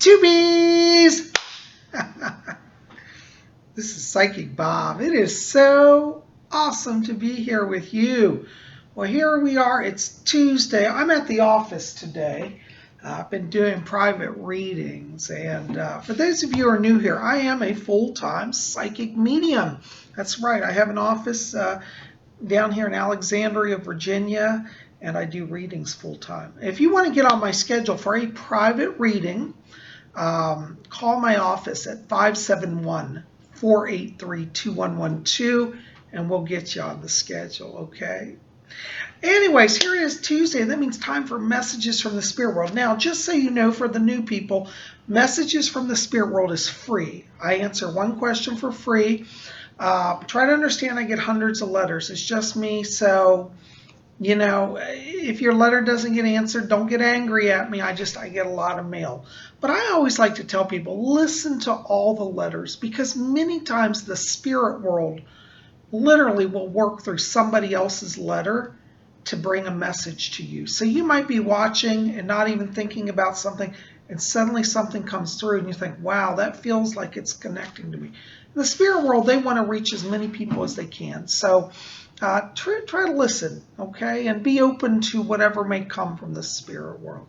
Tubies! This is Psychic Bob. It is so awesome to be here with you. Well, here we are. It's Tuesday. I'm at the office today. I've been doing private readings. And for those of you who are new here, I am a full-time psychic medium. That's right. I have an office down here in Alexandria, Virginia, and I do readings full-time. If you want to get on my schedule for a private reading, call my office at 571-483-2112 and we'll get you on the schedule, okay? Anyways, here it is Tuesday. That means time for messages from the spirit world. Now, just so you know, for the new people, messages from the spirit world is free. I answer one question for free. Try to understand I get hundreds of letters. It's just me, so you know, if your letter doesn't get answered, don't get angry at me. I get a lot of mail. But I always like to tell people, listen to all the letters, because many times the spirit world literally will work through somebody else's letter to bring a message to you. So you might be watching and not even thinking about something, and suddenly something comes through and you think, wow, that feels like it's connecting to me. In the spirit world, they want to reach as many people as they can. So try to listen, okay, and be open to whatever may come from the spirit world.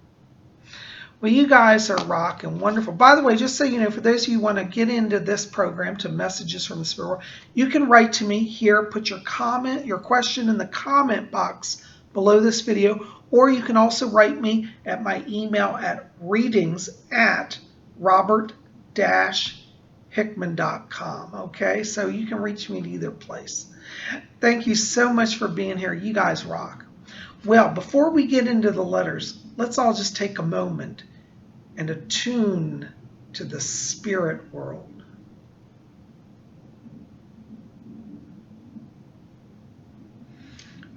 Well, you guys are rocking wonderful. By the way, just so you know, for those of you who want to get into this program, to messages from the spirit world, you can write to me here, put your comment, your question in the comment box below this video, or you can also write me at my email at readings@robert-hickman.com, okay? So you can reach me at either place. Thank you so much for being here. You guys rock. Well, before we get into the letters, let's all just take a moment and attune to the spirit world.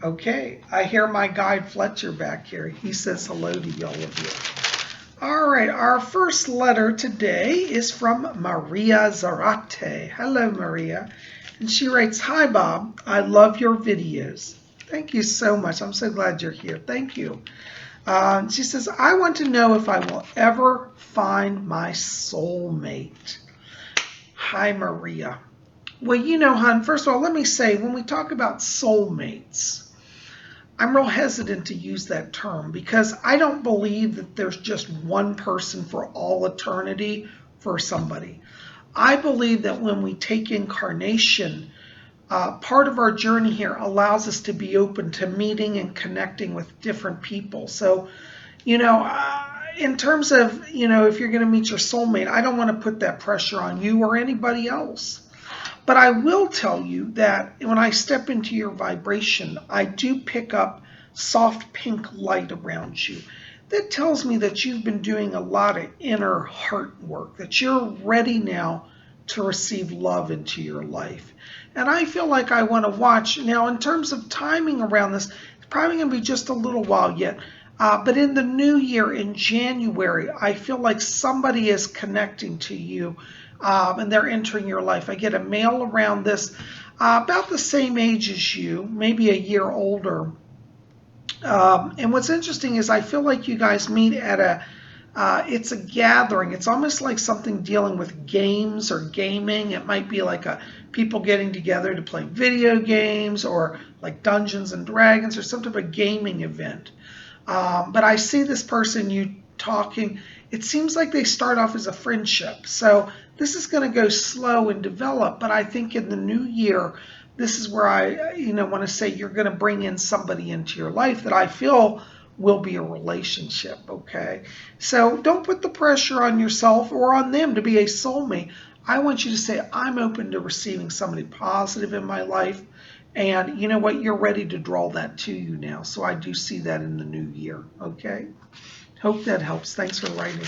Okay, I hear my guide Fletcher back here. He says hello to all of you. All right, our first letter today is from Maria Zarate. Hello, Maria. And she writes, "Hi, Bob. I love your videos." Thank you so much. I'm so glad you're here. Thank you. She says, "I want to know if I will ever find my soulmate." Hi, Maria. Well, you know, hon, first of all, let me say, when we talk about soulmates, I'm real hesitant to use that term because I don't believe that there's just one person for all eternity for somebody. I believe that when we take incarnation, part of our journey here allows us to be open to meeting and connecting with different people. So, you know, in terms of, you know, if you're going to meet your soulmate, I don't want to put that pressure on you or anybody else. But I will tell you that when I step into your vibration, I do pick up soft pink light around you. That tells me that you've been doing a lot of inner heart work, that you're ready now to receive love into your life. And I feel like I want to watch. Now, in terms of timing around this, it's probably going to be just a little while yet. But in the new year, in January, I feel like somebody is connecting to you and they're entering your life. I get a male around this, about the same age as you, maybe a year older. And what's interesting is I feel like you guys meet at it's a gathering. It's almost like something dealing with games or gaming. It might be like people getting together to play video games, or like Dungeons and Dragons, or some type of gaming event. But I see this person, you talking, it seems like they start off as a friendship. So this is going to go slow and develop, but I think in the new year, this is where I, want to say you're going to bring in somebody into your life that I feel will be a relationship, okay? So don't put the pressure on yourself or on them to be a soulmate. I want you to say, I'm open to receiving somebody positive in my life, and you know what? You're ready to draw that to you now. So I do see that in the new year, okay? Hope that helps. Thanks for writing.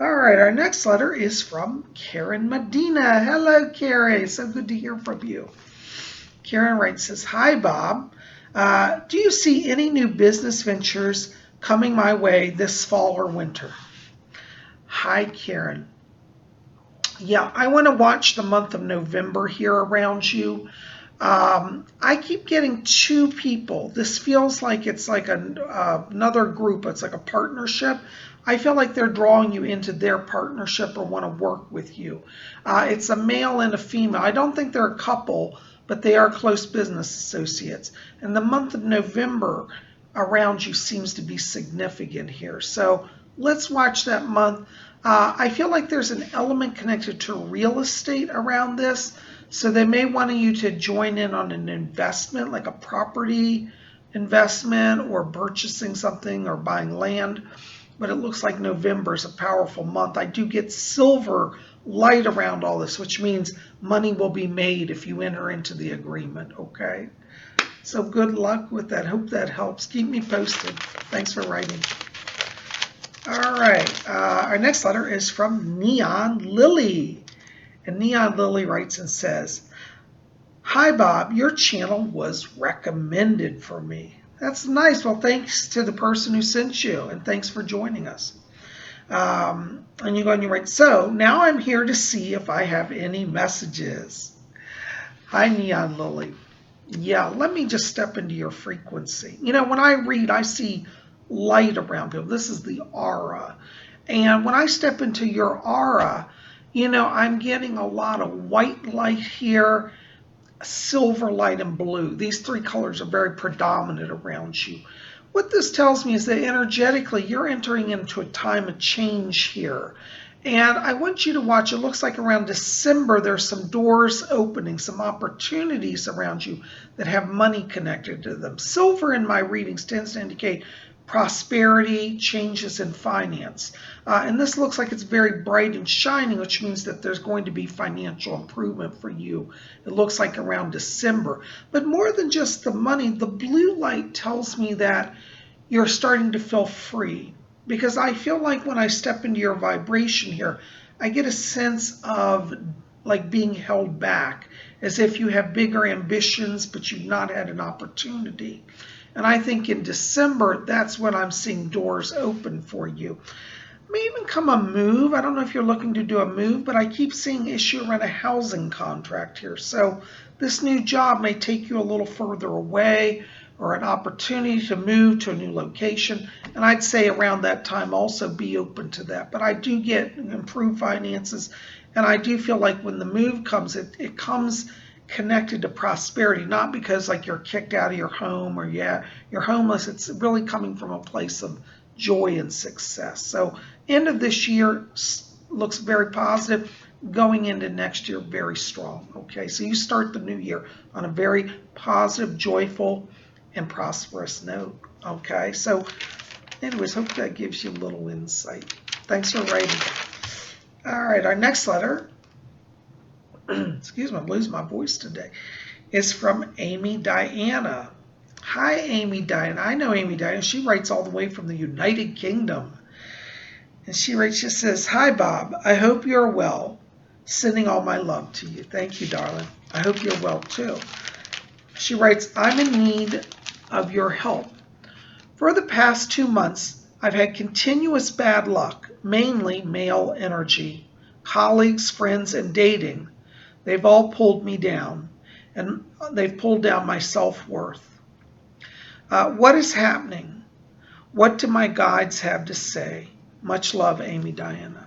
All right, our next letter is from Karen Medina. Hello, Karen. So good to hear from you. Karen writes, says, "Hi, Bob. Do you see any new business ventures coming my way this fall or winter?" Hi, Karen. Yeah, I want to watch the month of November here around you. I keep getting two people. This feels like it's like another group. It's like a partnership. I feel like they're drawing you into their partnership or want to work with you. It's a male and a female. I don't think they're a couple, but they are close business associates. And the month of November around you seems to be significant here. So let's watch that month. I feel like there's an element connected to real estate around this. So they may want you to join in on an investment, like a property investment or purchasing something or buying land. But it looks like November is a powerful month. I do get silver light around all this, which means money will be made if you enter into the agreement, okay? So good luck with that. Hope that helps. Keep me posted. Thanks for writing. All right, our next letter is from Neon Lily. And Neon Lily writes and says, "Hi, Bob. Your channel was recommended for me." That's nice. Well, thanks to the person who sent you, and thanks for joining us. And you go and you write, "So now I'm here to see if I have any messages." Hi, Neon Lily. Yeah, let me just step into your frequency. You know, when I read, I see light around people. This is the aura. And when I step into your aura, you know, I'm getting a lot of white light here, silver light, and blue. These three colors are very predominant around you. What this tells me is that energetically you're entering into a time of change here. And I want you to watch. It looks like around December there's some doors opening, some opportunities around you that have money connected to them. Silver in my readings tends to indicate prosperity, changes in finance. And this looks like it's very bright and shining, which means that there's going to be financial improvement for you. It looks like around December. But more than just the money, the blue light tells me that you're starting to feel free. Because I feel like when I step into your vibration here, I get a sense of like being held back, as if you have bigger ambitions, but you've not had an opportunity. And I think in December, that's when I'm seeing doors open for you. May even come a move. I don't know if you're looking to do a move, but I keep seeing issue around a housing contract here. So this new job may take you a little further away, or an opportunity to move to a new location. And I'd say around that time also be open to that. But I do get improved finances, and I do feel like when the move comes, it comes connected to prosperity, not because like you're kicked out of your home or you're homeless. It's really coming from a place of joy and success. So end of this year looks very positive. Going into next year, very strong. Okay, so you start the new year on a very positive, joyful, and prosperous note. Okay, so anyways, hope that gives you a little insight. Thanks for writing. All right, our next letter, excuse me, I'm losing my voice today, is from Amy Diana. Hi, Amy Diana. I know Amy Diana. She writes all the way from the United Kingdom. And she writes, she says, "Hi, Bob. I hope you're well. Sending all my love to you." Thank you, darling. I hope you're well, too. She writes, "I'm in need of your help. For the past 2 months, I've had continuous bad luck, mainly male energy. Colleagues, friends, and dating. They've all pulled me down, and they've pulled down my self-worth. What is happening? What do my guides have to say? Much love, Amy Diana."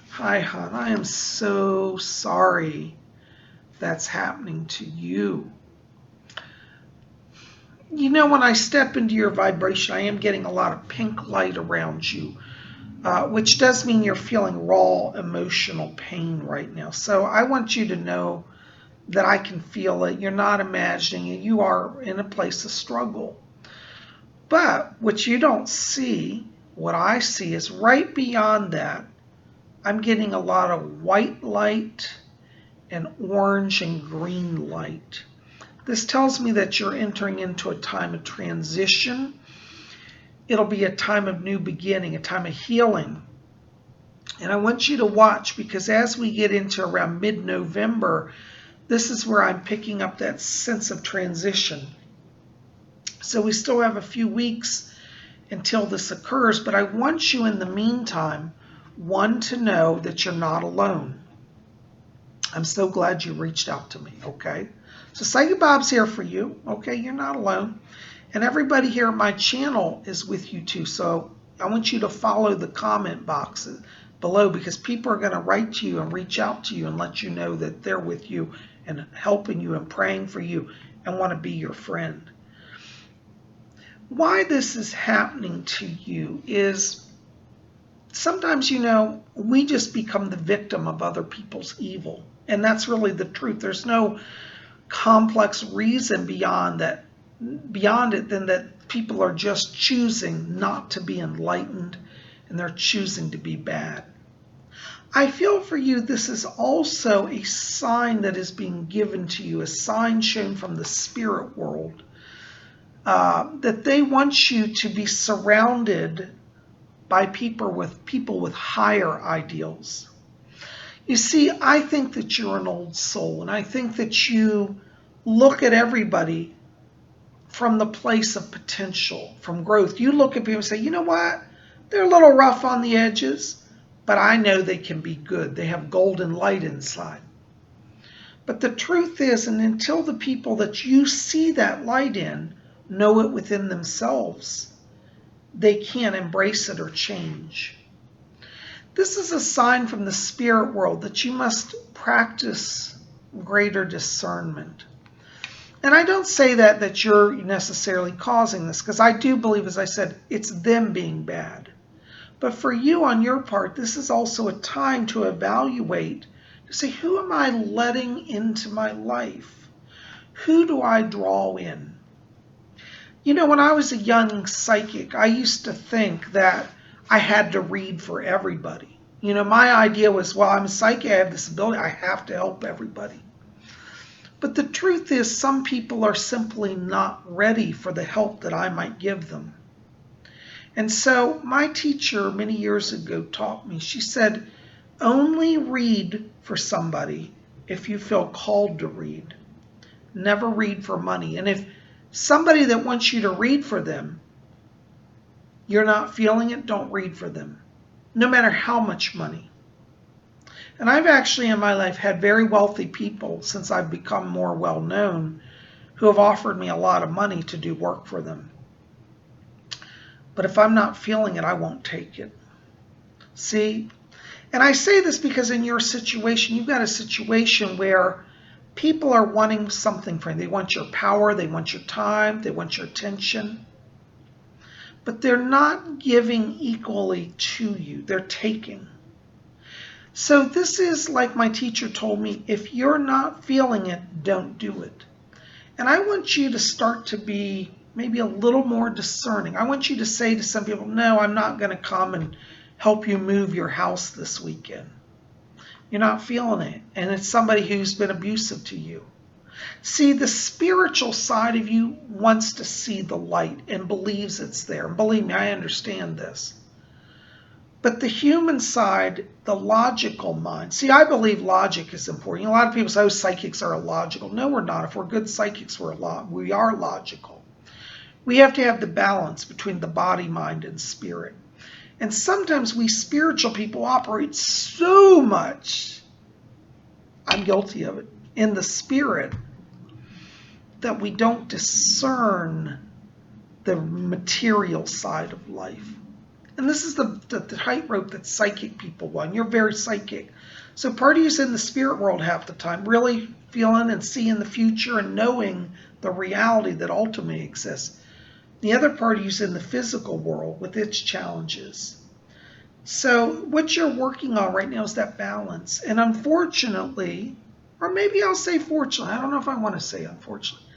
Hi, hon. I am so sorry that's happening to you. You know, when I step into your vibration, I am getting a lot of pink light around you, which does mean you're feeling raw emotional pain right now. So I want you to know that I can feel it. You're not imagining it. You are in a place of struggle. But what you don't see, what I see is right beyond that, I'm getting a lot of white light and orange and green light. This tells me that you're entering into a time of transition. It'll be a time of new beginning, a time of healing. And I want you to watch, because as we get into around mid-November, this is where I'm picking up that sense of transition. So we still have a few weeks until this occurs, but I want you in the meantime, one, to know that you're not alone. I'm so glad you reached out to me, okay? So Psychic Bob's here for you, okay? You're not alone. And everybody here on my channel is with you too. So I want you to follow the comment boxes below, because people are going to write to you and reach out to you and let you know that they're with you and helping you and praying for you and want to be your friend. Why this is happening to you is sometimes, we just become the victim of other people's evil. And that's really the truth. There's no complex reason beyond it than that people are just choosing not to be enlightened, and they're choosing to be bad. I feel for you, this is also a sign that is being given to you, a sign shown from the spirit world, that they want you to be surrounded by people with higher ideals. You see, I think that you're an old soul, and I think that you look at everybody from the place of potential, from growth. You look at people and say, you know what? They're a little rough on the edges, but I know they can be good. They have golden light inside. But the truth is, and until the people that you see that light in know it within themselves, they can't embrace it or change. This is a sign from the spirit world that you must practice greater discernment. And I don't say that you're necessarily causing this, because I do believe, as I said, it's them being bad. But for you on your part, this is also a time to evaluate, to say, who am I letting into my life? Who do I draw in? When I was a young psychic, I used to think that I had to read for everybody. My idea was, well, I'm a psychic, I have this ability, I have to help everybody. But the truth is, some people are simply not ready for the help that I might give them. And so my teacher many years ago taught me, she said, only read for somebody if you feel called to read. Never read for money. And if somebody that wants you to read for them, you're not feeling it, don't read for them, no matter how much money. And I've actually in my life had very wealthy people, since I've become more well known, who have offered me a lot of money to do work for them. But if I'm not feeling it, I won't take it. See? And I say this because in your situation, you've got a situation where people are wanting something from you. They want your power, they want your time, they want your attention. But they're not giving equally to you. They're taking. So this is like my teacher told me, if you're not feeling it, don't do it. And I want you to start to be maybe a little more discerning. I want you to say to some people, no, I'm not going to come and help you move your house this weekend. You're not feeling it. And it's somebody who's been abusive to you. See, the spiritual side of you wants to see the light and believes it's there. And believe me, I understand this. But the human side, the logical mind. See, I believe logic is important. A lot of people say, oh, psychics are illogical. No, we're not. If we're good psychics, we are logical. We have to have the balance between the body, mind, and spirit. And sometimes we spiritual people operate so much, I'm guilty of it, in the spirit, that we don't discern the material side of life. And this is the tightrope that psychic people want. You're very psychic. So part of you's in the spirit world half the time, really feeling and seeing the future and knowing the reality that ultimately exists. The other part of you's in the physical world with its challenges. So what you're working on right now is that balance. And unfortunately, or maybe I'll say fortunately, I don't know if I want to say unfortunately,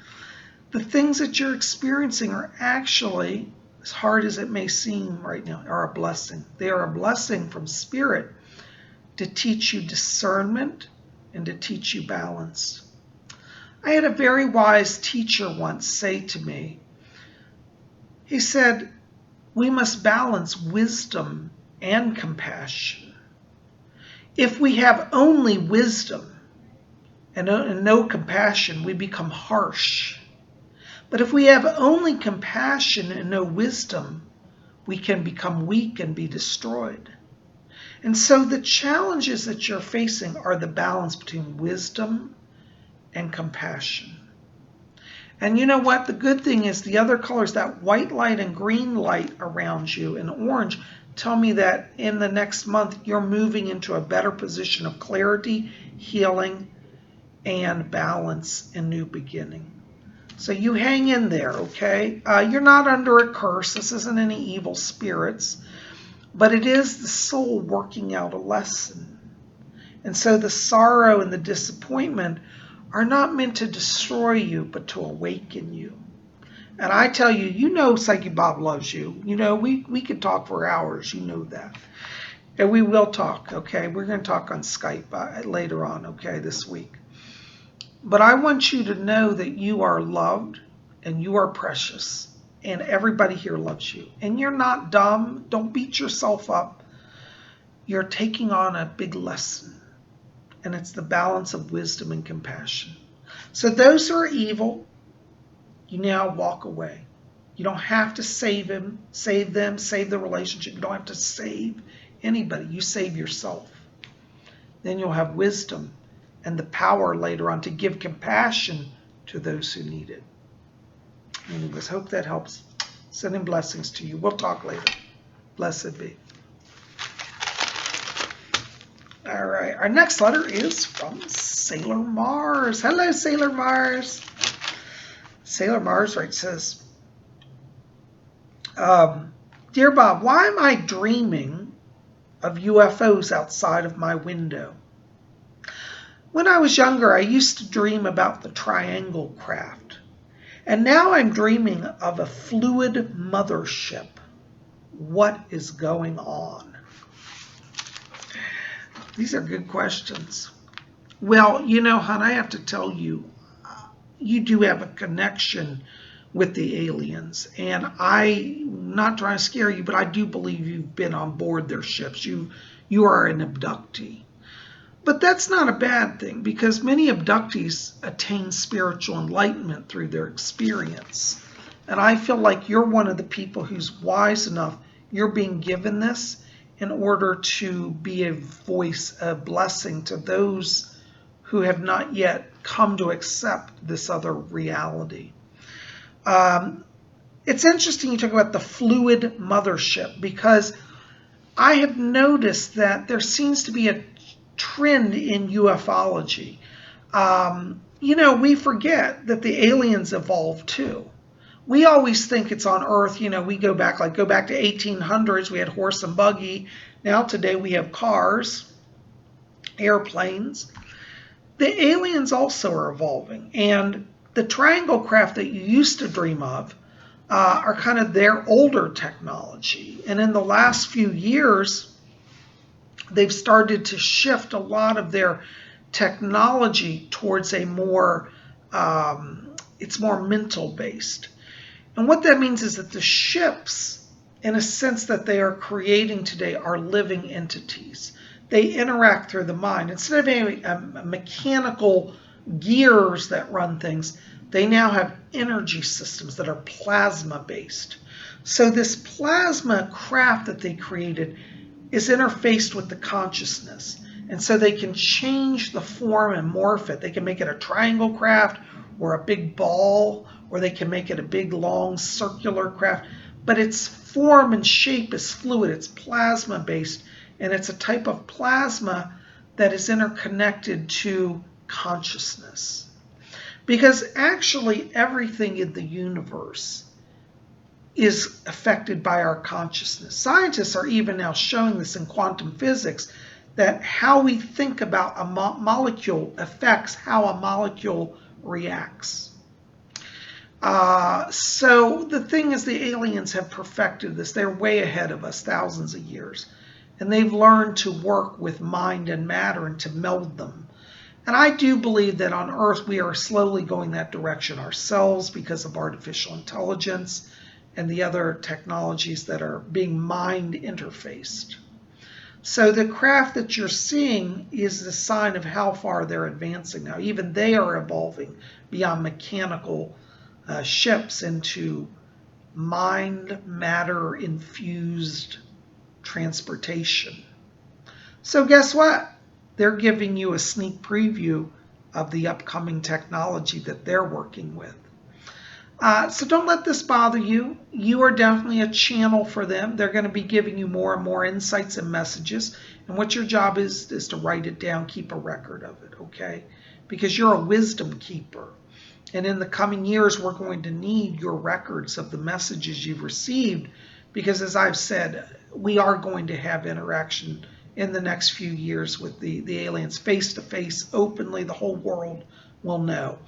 the things that you're experiencing are actually, as hard as it may seem right now, are a blessing. They are a blessing from spirit to teach you discernment and to teach you balance. I had a very wise teacher once say to me, he said, we must balance wisdom and compassion. If we have only wisdom and no compassion, we become harsh. But if we have only compassion and no wisdom, we can become weak and be destroyed. And so the challenges that you're facing are the balance between wisdom and compassion. And you know what? The good thing is the other colors, that white light and green light around you and orange, tell me that in the next month you're moving into a better position of clarity, healing, and balance and new beginning. So you hang in there, okay? You're not under a curse. This isn't any evil spirits, but it is the soul working out a lesson. And so the sorrow and the disappointment are not meant to destroy you, but to awaken you. And I tell you, you know Psychic Bob loves you. You know, we could talk for hours. You know that. And we will talk, okay? We're going to talk on Skype later on, okay, this week. But I want you to know that you are loved and you are precious. And everybody here loves you. And you're not dumb. Don't beat yourself up. You're taking on a big lesson. And it's the balance of wisdom and compassion. So those who are evil, you now walk away. You don't have to save them, save the relationship. You don't have to save anybody. You save yourself. Then you'll have wisdom and the power later on to give compassion to those who need it. Anyways, hope that helps. Sending blessings to you. We'll talk later. Blessed be. All right, our next letter is from Sailor Mars. Hello, Sailor Mars. Sailor Mars says, Dear Bob, why am I dreaming of UFOs outside of my window? When I was younger, I used to dream about the triangle craft. And now I'm dreaming of a fluid mothership. What is going on? These are good questions. Well, you know, hon, I have to tell you, you do have a connection with the aliens. And I'm not trying to scare you, but I do believe you've been on board their ships. You are an abductee. But that's not a bad thing, because many abductees attain spiritual enlightenment through their experience. And I feel like you're one of the people who's wise enough. You're being given this in order to be a voice, a blessing to those who have not yet come to accept this other reality. It's interesting you talk about the fluid mothership, because I have noticed that there seems to be a trend in ufology. You know, we forget that the aliens evolved too. We always think it's on Earth. You know, we go back to 1800s. We had horse and buggy. Now today we have cars, airplanes. The aliens also are evolving. And the triangle craft that you used to dream of are kind of their older technology. And in the last few years, they've started to shift a lot of their technology towards a more, it's more mental based. And what that means is that the ships, in a sense that they are creating today, are living entities. They interact through the mind. Instead of having mechanical gears that run things, they now have energy systems that are plasma based. So this plasma craft that they created is interfaced with the consciousness. And so they can change the form and morph it. They can make it a triangle craft or a big ball, or they can make it a big long circular craft. But its form and shape is fluid. It's plasma based, and it's a type of plasma that is interconnected to consciousness. Because actually everything in the universe is affected by our consciousness. Scientists are even now showing this in quantum physics, that how we think about a molecule affects how a molecule reacts. So the thing is, the aliens have perfected this. They're way ahead of us, thousands of years. And they've learned to work with mind and matter and to meld them. And I do believe that on Earth we are slowly going that direction ourselves because of artificial intelligence and the other technologies that are being mind interfaced. So the craft that you're seeing is the sign of how far they're advancing now. Even they are evolving beyond mechanical ships into mind matter infused transportation. So guess what? They're giving you a sneak preview of the upcoming technology that they're working with. So don't let this bother you. You are definitely a channel for them. They're going to be giving you more and more insights and messages. And what your job is to write it down, keep a record of it, okay? Because you're a wisdom keeper. And in the coming years, we're going to need your records of the messages you've received. Because as I've said, we are going to have interaction in the next few years with the aliens, face to face, openly. The whole world will know.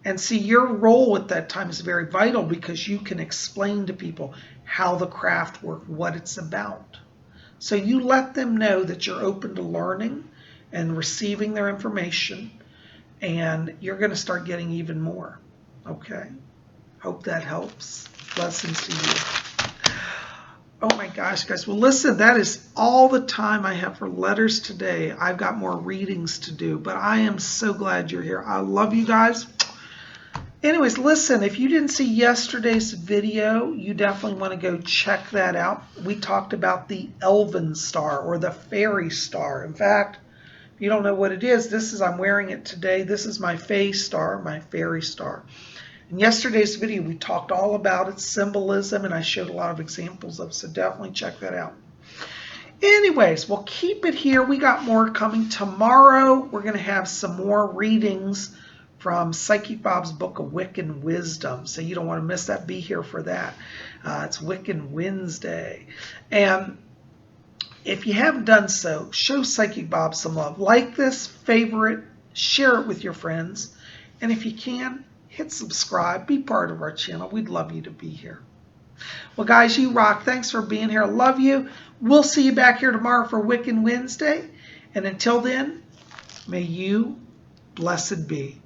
And see, your role at that time is very vital because you can explain to people how the craft works, what it's about. So you let them know that you're open to learning and receiving their information, and you're going to start getting even more. Okay? Hope that helps. Blessings to you. Oh my gosh, guys. Well, listen, that is all the time I have for letters today. I've got more readings to do, but I am so glad you're here. I love you guys. Anyways, listen, if you didn't see yesterday's video, you definitely want to go check that out. We talked about the Elven Star or the Fairy Star. In fact, if you don't know what it is, I'm wearing it today. This is my Fae Star, my Fairy Star. In yesterday's video, we talked all about its symbolism, and I showed a lot of examples of it, so definitely check that out. Anyways, we'll keep it here. We got more coming. Tomorrow, we're going to have some more readings from Psychic Bob's book of Wiccan Wisdom. So you don't want to miss that. Be here for that. It's Wiccan Wednesday. And if you haven't done so, show Psychic Bob some love. Like this, favorite, share it with your friends. And if you can, hit subscribe. Be part of our channel. We'd love you to be here. Well, guys, you rock. Thanks for being here. I love you. We'll see you back here tomorrow for Wiccan Wednesday. And until then, may you blessed be.